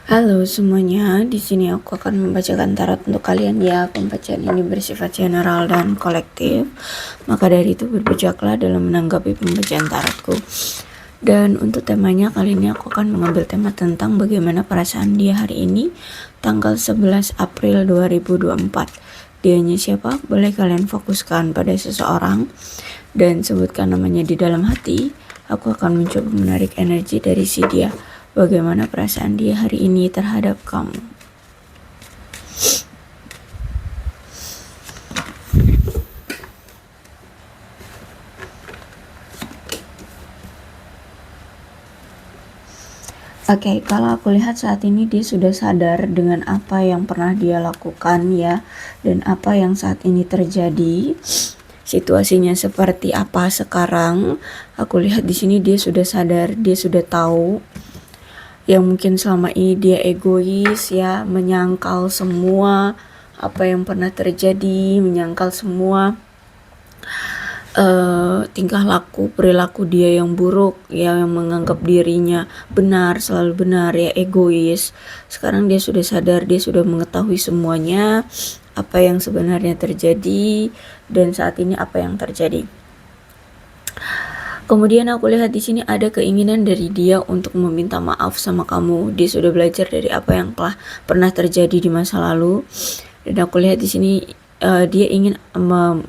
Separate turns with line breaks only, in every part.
Halo semuanya, di sini aku akan membacakan tarot untuk kalian ya. Pembacaan ini bersifat general dan kolektif. Maka dari itu berbijaklah dalam menanggapi pembacaan tarotku. Dan untuk temanya kali ini aku akan mengambil tema tentang bagaimana perasaan dia hari ini, tanggal 11 April 2024. Dianya siapa? Boleh kalian fokuskan pada seseorang dan sebutkan namanya di dalam hati. Aku akan mencoba menarik energi dari si dia. Bagaimana perasaan dia hari ini terhadap kamu? Oke, kalau aku lihat saat ini dia sudah sadar dengan apa yang pernah dia lakukan ya, dan apa yang saat ini terjadi. Situasinya seperti apa sekarang? Aku lihat di sini dia sudah sadar, dia sudah tahu yang mungkin selama ini dia egois ya, menyangkal semua apa yang pernah terjadi, menyangkal semua tingkah laku, perilaku dia yang buruk ya, yang menganggap dirinya benar, selalu benar ya, egois. Sekarang dia sudah sadar, dia sudah mengetahui semuanya, apa yang sebenarnya terjadi dan saat ini apa yang terjadi. Kemudian aku lihat di sini ada keinginan dari dia untuk meminta maaf sama kamu. Dia sudah belajar dari apa yang telah pernah terjadi di masa lalu. Dan aku lihat di sini dia ingin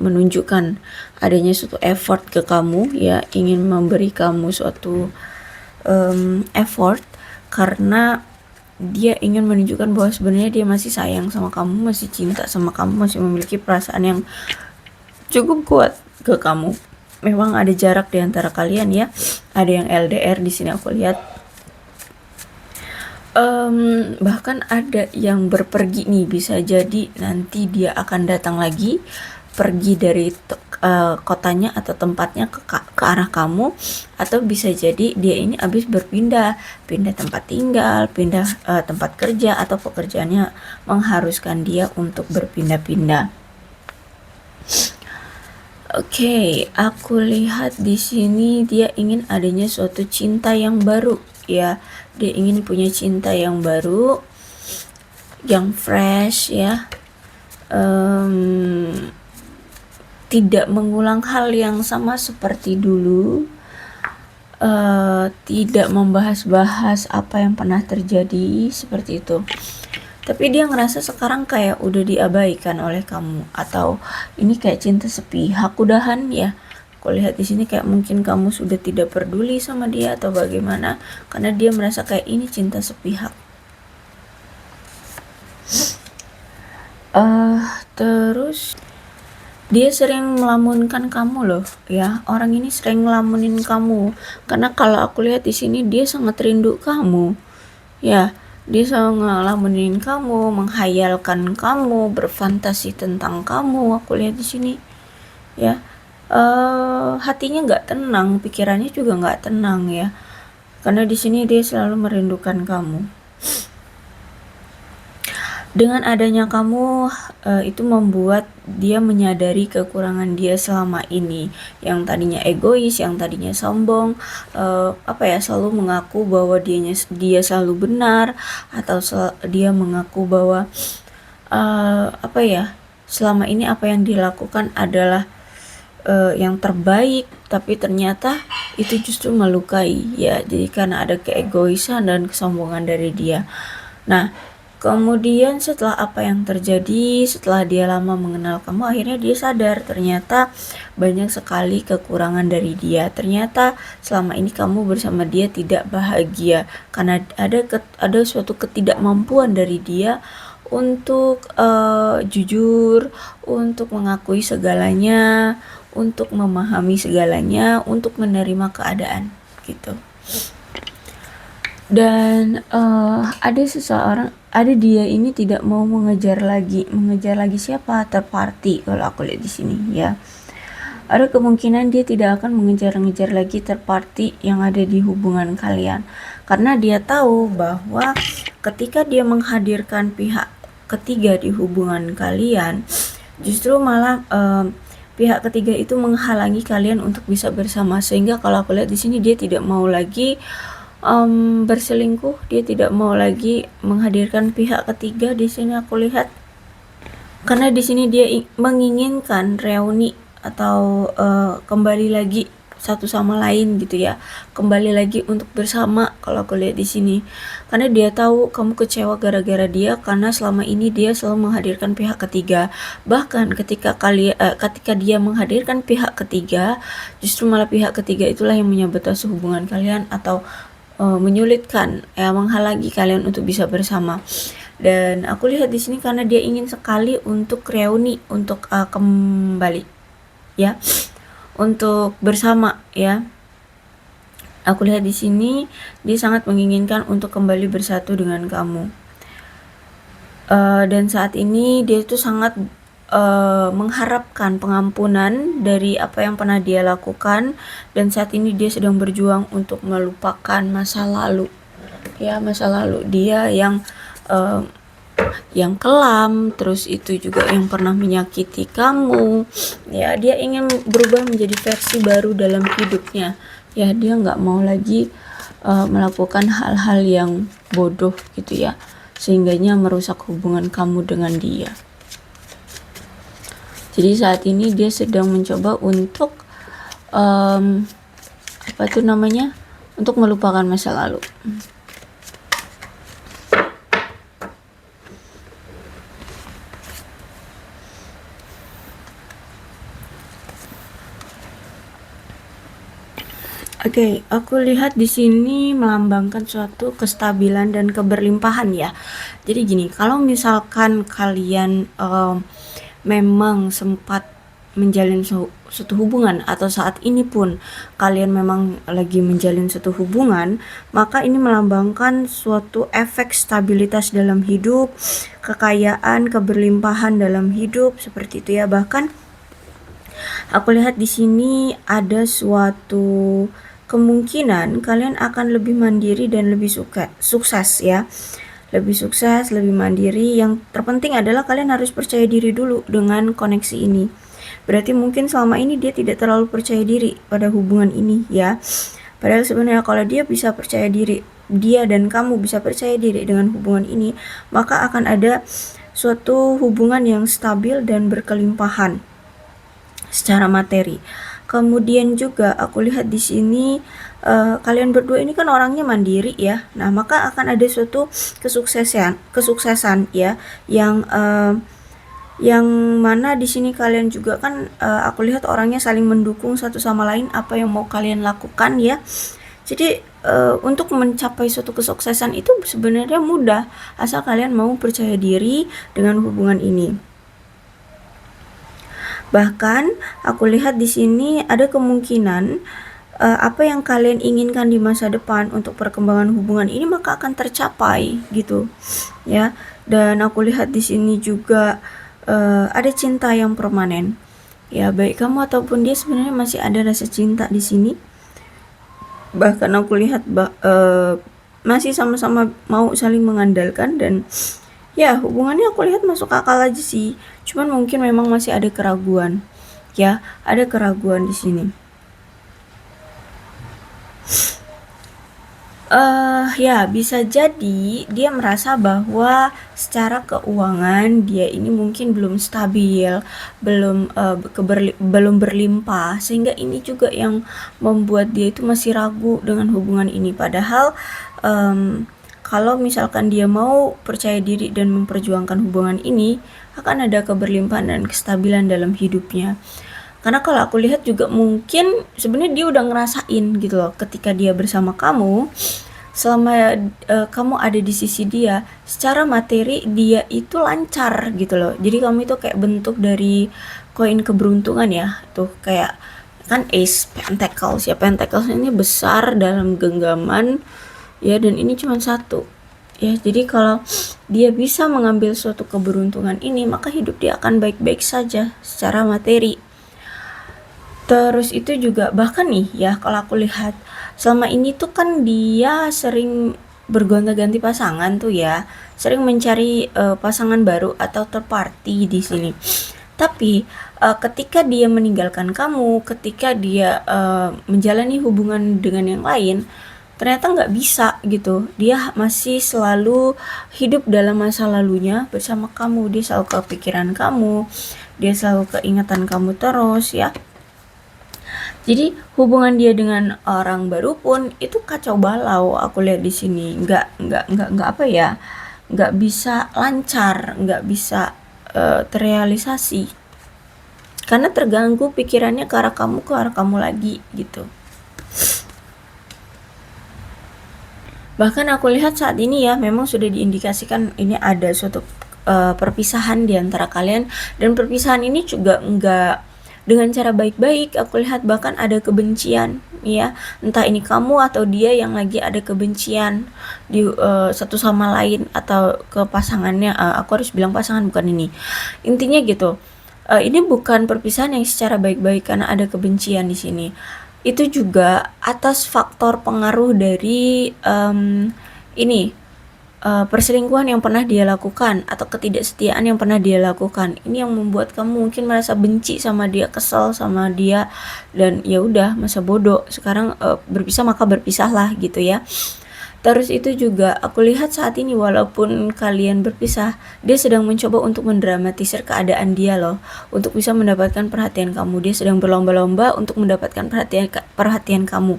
menunjukkan adanya suatu effort ke kamu ya, ingin memberi kamu suatu effort karena dia ingin menunjukkan bahwa sebenarnya dia masih sayang sama kamu, masih cinta sama kamu, masih memiliki perasaan yang cukup kuat ke kamu. Memang ada jarak di antara kalian ya, ada yang LDR di sini aku lihat. Bahkan ada yang berpergi nih, bisa jadi nanti dia akan datang lagi, pergi dari kotanya atau tempatnya ke arah kamu, atau bisa jadi dia ini habis pindah tempat tinggal, pindah tempat kerja, atau pekerjaannya mengharuskan dia untuk berpindah-pindah. Oke, aku lihat di sini dia ingin adanya suatu cinta yang baru ya. Dia ingin punya cinta yang baru, yang fresh ya. Tidak mengulang hal yang sama seperti dulu. Tidak membahas-bahas apa yang pernah terjadi seperti itu. Tapi dia ngerasa sekarang kayak udah diabaikan oleh kamu, atau ini kayak cinta sepihak udahan ya. Aku lihat di sini kayak mungkin kamu sudah tidak peduli sama dia atau bagaimana, karena dia merasa kayak ini cinta sepihak. Terus dia sering melamunkan kamu loh ya. Orang ini sering ngelamunin kamu karena kalau aku lihat di sini dia sangat rindu kamu ya. Dia selalu ngelamunin kamu, menghayalkan kamu, berfantasi tentang kamu. Aku lihat di sini ya. Hatinya nggak tenang, pikirannya juga nggak tenang ya, karena di sini dia selalu merindukan kamu. Dengan adanya kamu, itu membuat dia menyadari kekurangan dia selama ini, yang tadinya egois, yang tadinya sombong, selalu mengaku bahwa dia selalu benar, atau dia mengaku bahwa selama ini apa yang dilakukan adalah yang terbaik, tapi ternyata itu justru melukai ya. Jadi karena ada keegoisan dan kesombongan dari dia. Nah, kemudian setelah apa yang terjadi, setelah dia lama mengenal kamu, akhirnya dia sadar ternyata banyak sekali kekurangan dari dia. Ternyata selama ini kamu bersama dia tidak bahagia karena ada suatu ketidakmampuan dari dia untuk jujur, untuk mengakui segalanya, untuk memahami segalanya, untuk menerima keadaan gitu. Dan ada dia ini tidak mau mengejar lagi siapa? Third party kalau aku lihat di sini ya. Ada kemungkinan dia tidak akan mengejar-ngejar lagi third party yang ada di hubungan kalian, karena dia tahu bahwa ketika dia menghadirkan pihak ketiga di hubungan kalian, justru malah pihak ketiga itu menghalangi kalian untuk bisa bersama. Sehingga kalau aku lihat di sini dia tidak mau lagi berselingkuh, dia tidak mau lagi menghadirkan pihak ketiga di sini aku lihat. Karena di sini dia menginginkan reuni atau kembali lagi satu sama lain gitu ya, kembali lagi untuk bersama kalau aku lihat di sini. Karena dia tahu kamu kecewa gara-gara dia, karena selama ini dia selalu menghadirkan pihak ketiga. Bahkan ketika dia menghadirkan pihak ketiga, justru malah pihak ketiga itulah yang menyabotase hubungan kalian atau menyulitkan, ya, menghalangi kalian untuk bisa bersama. Dan aku lihat di sini karena dia ingin sekali untuk reuni, untuk kembali, ya, untuk bersama, ya. Aku lihat di sini dia sangat menginginkan untuk kembali bersatu dengan kamu. Dan saat ini dia itu sangat mengharapkan pengampunan dari apa yang pernah dia lakukan, dan saat ini dia sedang berjuang untuk melupakan masa lalu, ya, masa lalu dia yang kelam, terus itu juga yang pernah menyakiti kamu, ya. Dia ingin berubah menjadi versi baru dalam hidupnya, ya. Dia nggak mau lagi melakukan hal-hal yang bodoh gitu ya, sehingganya merusak hubungan kamu dengan dia. Jadi saat ini dia sedang mencoba untuk untuk melupakan masa lalu. Oke, aku lihat di sini melambangkan suatu kestabilan dan keberlimpahan ya. Jadi gini, kalau misalkan kalian memang sempat menjalin suatu hubungan, atau saat ini pun kalian memang lagi menjalin suatu hubungan, maka ini melambangkan suatu efek stabilitas dalam hidup, kekayaan, keberlimpahan dalam hidup, seperti itu ya. Bahkan aku lihat di sini ada suatu kemungkinan kalian akan lebih mandiri dan lebih sukses ya. Lebih sukses, lebih mandiri. Yang terpenting adalah kalian harus percaya diri dulu dengan koneksi ini. Berarti mungkin selama ini dia tidak terlalu percaya diri pada hubungan ini ya. Padahal sebenarnya kalau dia bisa percaya diri, dia dan kamu bisa percaya diri dengan hubungan ini, maka akan ada suatu hubungan yang stabil dan berkelimpahan secara materi. Kemudian juga aku lihat di sini kalian berdua ini kan orangnya mandiri ya. Nah, maka akan ada suatu kesuksesan ya, yang mana di sini kalian juga kan aku lihat orangnya saling mendukung satu sama lain apa yang mau kalian lakukan ya. Jadi untuk mencapai suatu kesuksesan itu sebenarnya mudah, asal kalian mau percaya diri dengan hubungan ini. Bahkan aku lihat di sini ada kemungkinan apa yang kalian inginkan di masa depan untuk perkembangan hubungan ini maka akan tercapai gitu ya. Dan aku lihat di sini juga ada cinta yang permanen ya, baik kamu ataupun dia sebenarnya masih ada rasa cinta di sini. Bahkan aku lihat masih sama-sama mau saling mengandalkan, dan ya hubungannya aku lihat masuk akal aja sih. Cuman mungkin memang masih ada keraguan. Ya, ada keraguan di sini. Ya bisa jadi dia merasa bahwa secara keuangan dia ini mungkin belum stabil, belum berlimpah, sehingga ini juga yang membuat dia itu masih ragu dengan hubungan ini. Padahal kalau misalkan dia mau percaya diri dan memperjuangkan hubungan ini, akan ada keberlimpahan dan kestabilan dalam hidupnya. Karena kalau aku lihat juga mungkin sebenarnya dia udah ngerasain gitu loh, ketika dia bersama kamu, selama kamu ada di sisi dia, secara materi dia itu lancar gitu loh. Jadi kamu itu kayak bentuk dari koin keberuntungan ya. Tuh kayak kan Ace Pentacles ya. Pentacles ini besar dalam genggaman ya, dan ini cuma satu ya. Jadi kalau dia bisa mengambil suatu keberuntungan ini, maka hidup dia akan baik-baik saja secara materi. Terus itu juga bahkan nih ya, kalau aku lihat selama ini tuh kan dia sering bergonta-ganti pasangan tuh ya, sering mencari pasangan baru atau third party di sini. Tapi ketika dia meninggalkan kamu, ketika dia menjalani hubungan dengan yang lain, ternyata nggak bisa gitu. Dia masih selalu hidup dalam masa lalunya bersama kamu, dia selalu kepikiran kamu, dia selalu keingetan kamu terus ya. Jadi hubungan dia dengan orang baru pun itu kacau balau, aku lihat di sini. Nggak apa ya, nggak bisa lancar, nggak bisa terrealisasi. Karena terganggu pikirannya ke arah kamu lagi gitu. Bahkan aku lihat saat ini ya, memang sudah diindikasikan ini ada suatu perpisahan di antara kalian, dan perpisahan ini juga enggak dengan cara baik-baik. Aku lihat bahkan ada kebencian ya, entah ini kamu atau dia yang lagi ada kebencian di satu sama lain atau ke pasangannya. Aku harus bilang pasangan, bukan ini, intinya gitu. Ini bukan perpisahan yang secara baik-baik karena ada kebencian di sini. Itu juga atas faktor pengaruh dari ini perselingkuhan yang pernah dia lakukan atau ketidaksetiaan yang pernah dia lakukan. Ini yang membuat kamu mungkin merasa benci sama dia, kesel sama dia, dan ya udah, masa bodoh sekarang berpisah maka berpisahlah gitu ya. Terus itu juga aku lihat saat ini walaupun kalian berpisah, dia sedang mencoba untuk mendramatisir keadaan dia loh, untuk bisa mendapatkan perhatian kamu. Dia sedang berlomba-lomba untuk mendapatkan perhatian kamu.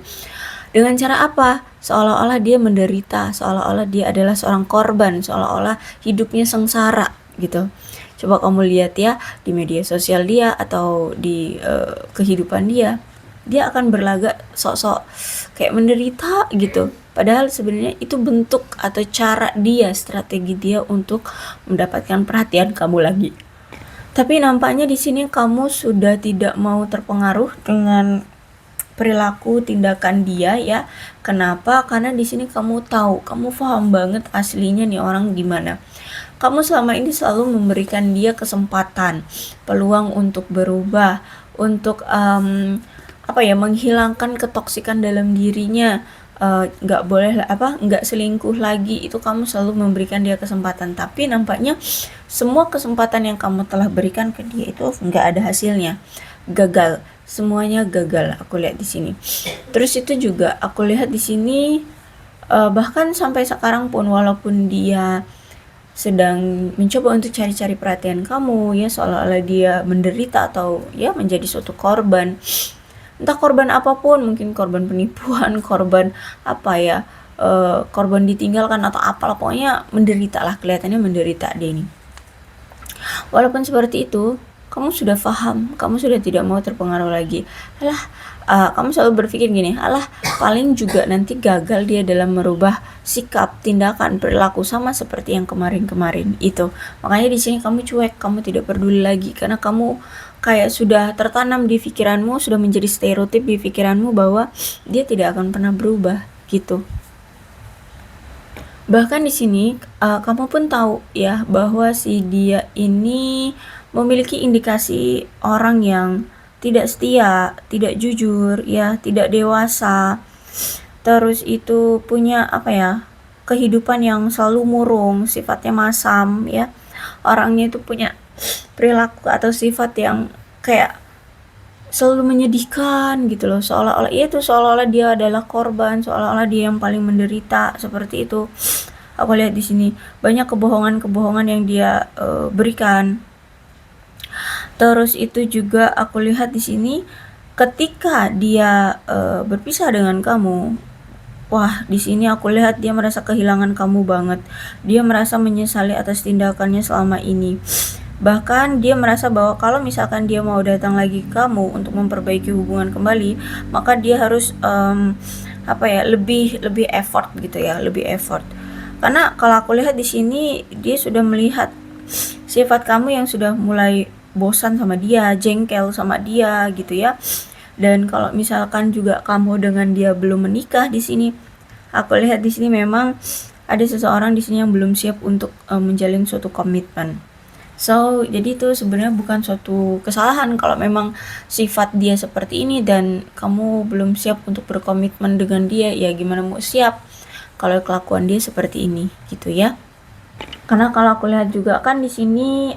Dengan cara apa? Seolah-olah dia menderita, seolah-olah dia adalah seorang korban, seolah-olah hidupnya sengsara gitu. Coba kamu lihat ya di media sosial dia atau di kehidupan dia. Dia akan berlagak sok-sok kayak menderita gitu. Padahal sebenarnya itu bentuk atau cara dia, strategi dia untuk mendapatkan perhatian kamu lagi. Tapi nampaknya di sini kamu sudah tidak mau terpengaruh dengan perilaku tindakan dia ya. Kenapa? Karena di sini kamu tahu, kamu paham banget aslinya nih orang gimana. Kamu selama ini selalu memberikan dia kesempatan, peluang untuk berubah, untuk apa ya, menghilangkan ketoksikan dalam dirinya. Nggak boleh nggak selingkuh lagi, itu kamu selalu memberikan dia kesempatan. Tapi nampaknya semua kesempatan yang kamu telah berikan ke dia itu nggak ada hasilnya, gagal, semuanya gagal aku lihat di sini. Terus itu juga aku lihat di sini bahkan sampai sekarang pun walaupun dia sedang mencoba untuk cari-cari perhatian kamu ya, seolah-olah dia menderita atau ya menjadi suatu korban, entah korban apapun, mungkin korban penipuan, korban apa ya, korban ditinggalkan atau apalah, pokoknya menderita lah, kelihatannya menderita dia ini. Walaupun seperti itu, kamu sudah paham, kamu sudah tidak mau terpengaruh lagi. Alah, kamu selalu berpikir gini, alah paling juga nanti gagal dia dalam merubah sikap, tindakan, perilaku sama seperti yang kemarin-kemarin itu. Makanya di sini kamu cuek, kamu tidak peduli lagi karena kamu kayak sudah tertanam di pikiranmu, sudah menjadi stereotip di pikiranmu bahwa dia tidak akan pernah berubah gitu. Bahkan di sini kamu pun tahu ya bahwa si dia ini memiliki indikasi orang yang tidak setia, tidak jujur ya, tidak dewasa. Terus itu punya apa ya, kehidupan yang selalu murung, sifatnya masam ya. Orangnya itu punya perilaku atau sifat yang kayak selalu menyedihkan gitu loh, seolah-olah dia adalah korban, seolah-olah dia yang paling menderita, seperti itu. Aku lihat di sini banyak kebohongan-kebohongan yang dia berikan. Terus itu juga aku lihat di sini ketika dia berpisah dengan kamu, wah, di sini aku lihat dia merasa kehilangan kamu banget. Dia merasa menyesali atas tindakannya selama ini. Bahkan dia merasa bahwa kalau misalkan dia mau datang lagi ke kamu untuk memperbaiki hubungan kembali, maka dia harus lebih effort gitu ya, lebih effort. Karena kalau aku lihat di sini dia sudah melihat sifat kamu yang sudah mulai bosan sama dia, jengkel sama dia gitu ya. Dan kalau misalkan juga kamu dengan dia belum menikah di sini, aku lihat di sini memang ada seseorang di sini yang belum siap untuk menjalin suatu komitmen. So, jadi itu sebenarnya bukan suatu kesalahan kalau memang sifat dia seperti ini dan kamu belum siap untuk berkomitmen dengan dia. Ya gimana mau siap kalau kelakuan dia seperti ini gitu ya. Karena kalau aku lihat juga kan di sini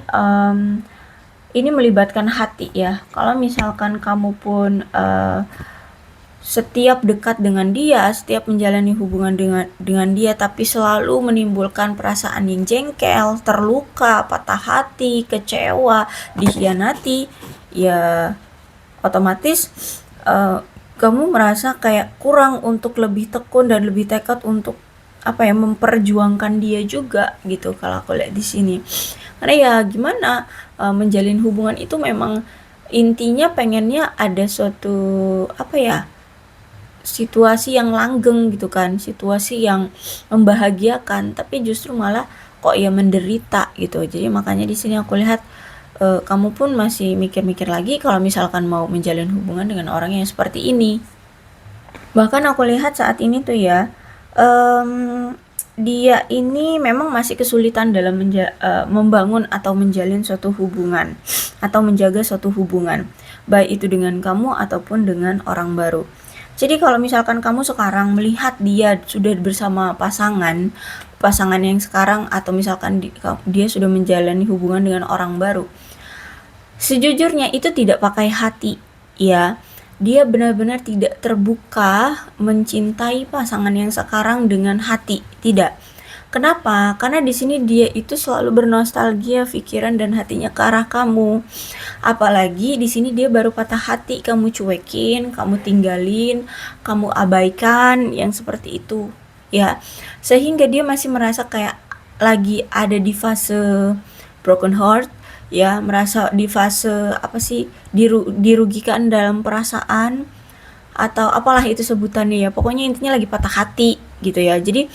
ini melibatkan hati ya. Kalau misalkan kamu pun setiap dekat dengan dia, setiap menjalani hubungan dengan dia, tapi selalu menimbulkan perasaan yang jengkel, terluka, patah hati, kecewa, dikhianati, ya otomatis kamu merasa kayak kurang untuk lebih tekun dan lebih tekad untuk memperjuangkan dia juga gitu kalau aku lihat di sini. Karena ya gimana, menjalin hubungan itu memang intinya pengennya ada suatu situasi yang langgeng gitu kan, situasi yang membahagiakan, tapi justru malah kok ya menderita gitu. Jadi makanya di sini aku lihat kamu pun masih mikir-mikir lagi kalau misalkan mau menjalin hubungan dengan orang yang seperti ini. Bahkan aku lihat saat ini tuh ya, dia ini memang masih kesulitan dalam membangun atau menjalin suatu hubungan atau menjaga suatu hubungan, baik itu dengan kamu ataupun dengan orang baru. Jadi kalau misalkan kamu sekarang melihat dia sudah bersama pasangan yang sekarang, atau misalkan dia sudah menjalani hubungan dengan orang baru, sejujurnya itu tidak pakai hati, ya. Dia benar-benar tidak terbuka mencintai pasangan yang sekarang dengan hati, tidak. Kenapa? Karena di sini dia itu selalu bernostalgia pikiran dan hatinya ke arah kamu. Apalagi di sini dia baru patah hati, kamu cuekin, kamu tinggalin, kamu abaikan, yang seperti itu, ya. Sehingga dia masih merasa kayak lagi ada di fase broken heart, ya, merasa di fase dirugikan dalam perasaan, atau apalah itu sebutannya ya. Pokoknya intinya lagi patah hati gitu ya. Jadi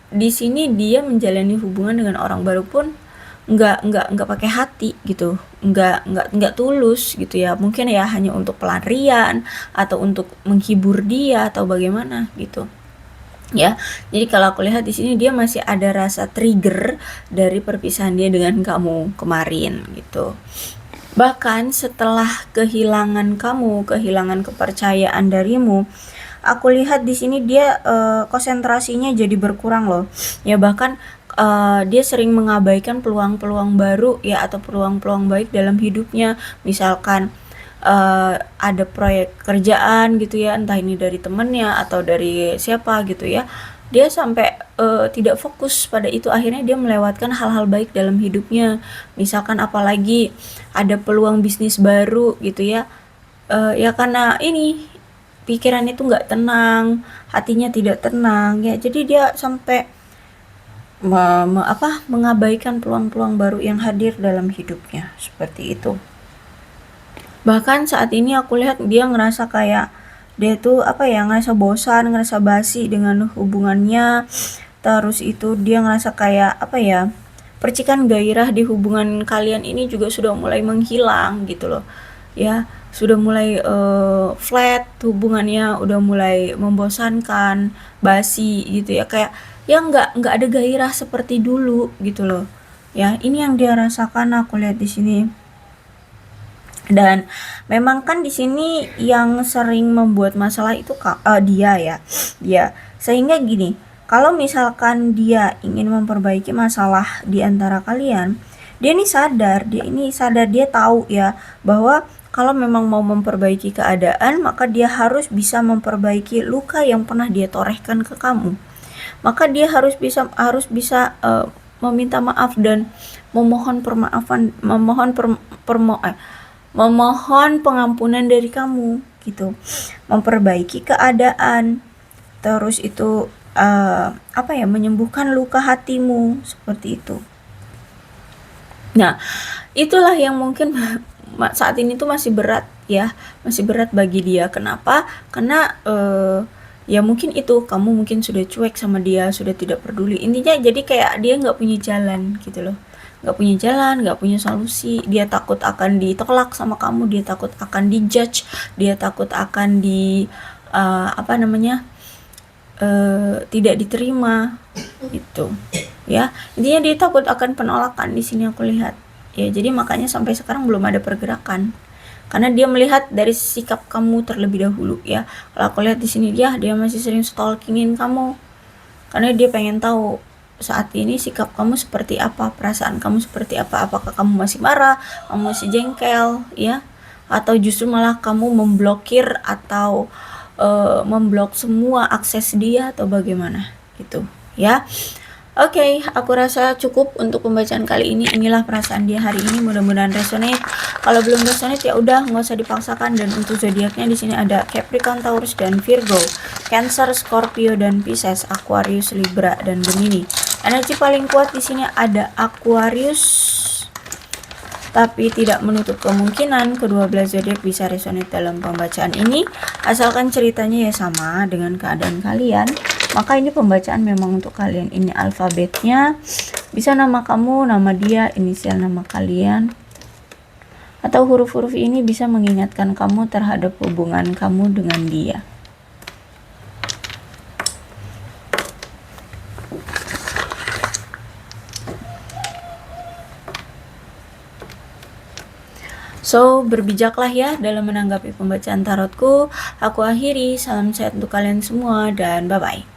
di sini dia menjalani hubungan dengan orang baru pun nggak pakai hati gitu, nggak tulus gitu ya. Mungkin ya hanya untuk pelarian atau untuk menghibur dia atau bagaimana gitu, ya. Jadi kalau aku lihat di sini dia masih ada rasa trigger dari perpisahan dia dengan kamu kemarin gitu. Bahkan setelah kehilangan kepercayaan darimu, aku lihat di sini dia konsentrasinya jadi berkurang loh. Ya bahkan dia sering mengabaikan peluang-peluang baru ya, atau peluang-peluang baik dalam hidupnya. Misalkan ada proyek kerjaan gitu ya, entah ini dari temennya atau dari siapa gitu ya, dia sampai tidak fokus pada itu, akhirnya dia melewatkan hal-hal baik dalam hidupnya. Misalkan apalagi ada peluang bisnis baru gitu ya, ya karena ini pikirannya tuh nggak tenang, hatinya tidak tenang ya, jadi dia sampai mengabaikan peluang-peluang baru yang hadir dalam hidupnya, seperti itu. Bahkan saat ini aku lihat dia ngerasa kayak dia tuh ngerasa bosan, ngerasa basi dengan hubungannya. Terus itu dia ngerasa kayak percikan gairah di hubungan kalian ini juga sudah mulai menghilang gitu loh, ya. Sudah mulai flat hubungannya, udah mulai membosankan, basi gitu ya, kayak ya nggak ada gairah seperti dulu gitu loh, ya. Ini yang dia rasakan aku lihat di sini. Dan memang kan di sini yang sering membuat masalah itu dia ya, dia. Sehingga gini, kalau misalkan dia ingin memperbaiki masalah di antara kalian, dia ini sadar, dia tahu ya bahwa kalau memang mau memperbaiki keadaan, maka dia harus bisa memperbaiki luka yang pernah dia torehkan ke kamu. Maka dia harus bisa meminta maaf dan memohon memohon pengampunan dari kamu gitu, memperbaiki keadaan, terus itu menyembuhkan luka hatimu, seperti itu. Nah, itulah yang mungkin saat ini tuh masih berat ya, masih berat bagi dia. Kenapa? Karena ya mungkin itu, kamu mungkin sudah cuek sama dia, sudah tidak peduli. Intinya jadi kayak dia nggak punya jalan gitu loh, nggak punya solusi. Dia takut akan ditolak sama kamu, dia takut akan dijudge, dia takut akan tidak diterima gitu ya. Intinya dia takut akan penolakan di sini aku lihat ya. Jadi makanya sampai sekarang belum ada pergerakan, karena dia melihat dari sikap kamu terlebih dahulu ya. Kalau aku lihat di sini dia masih sering stalkingin kamu, karena dia pengen tahu saat ini sikap kamu seperti apa, perasaan kamu seperti apa, apakah kamu masih marah, kamu masih jengkel ya, atau justru malah kamu memblokir atau memblok semua akses dia, atau bagaimana gitu ya. Oke, aku rasa cukup untuk pembacaan kali ini. Inilah perasaan dia hari ini, mudah-mudahan resonate. Kalau belum resonate ya udah, nggak usah dipaksakan. Dan untuk zodiaknya di sini ada Capricorn, Taurus, dan Virgo, Cancer, Scorpio, dan Pisces, Aquarius, Libra, dan Gemini. Energi paling kuat di sini ada Aquarius, tapi tidak menutup kemungkinan kedua belah zodiak bisa resonate dalam pembacaan ini, asalkan ceritanya ya sama dengan keadaan kalian. Maka ini pembacaan memang untuk kalian. Ini alfabetnya, bisa nama kamu, nama dia, inisial nama kalian, atau huruf-huruf ini bisa mengingatkan kamu terhadap hubungan kamu dengan dia. So, berbijaklah ya dalam menanggapi pembacaan tarotku. Aku akhiri, salam sehat untuk kalian semua dan bye-bye.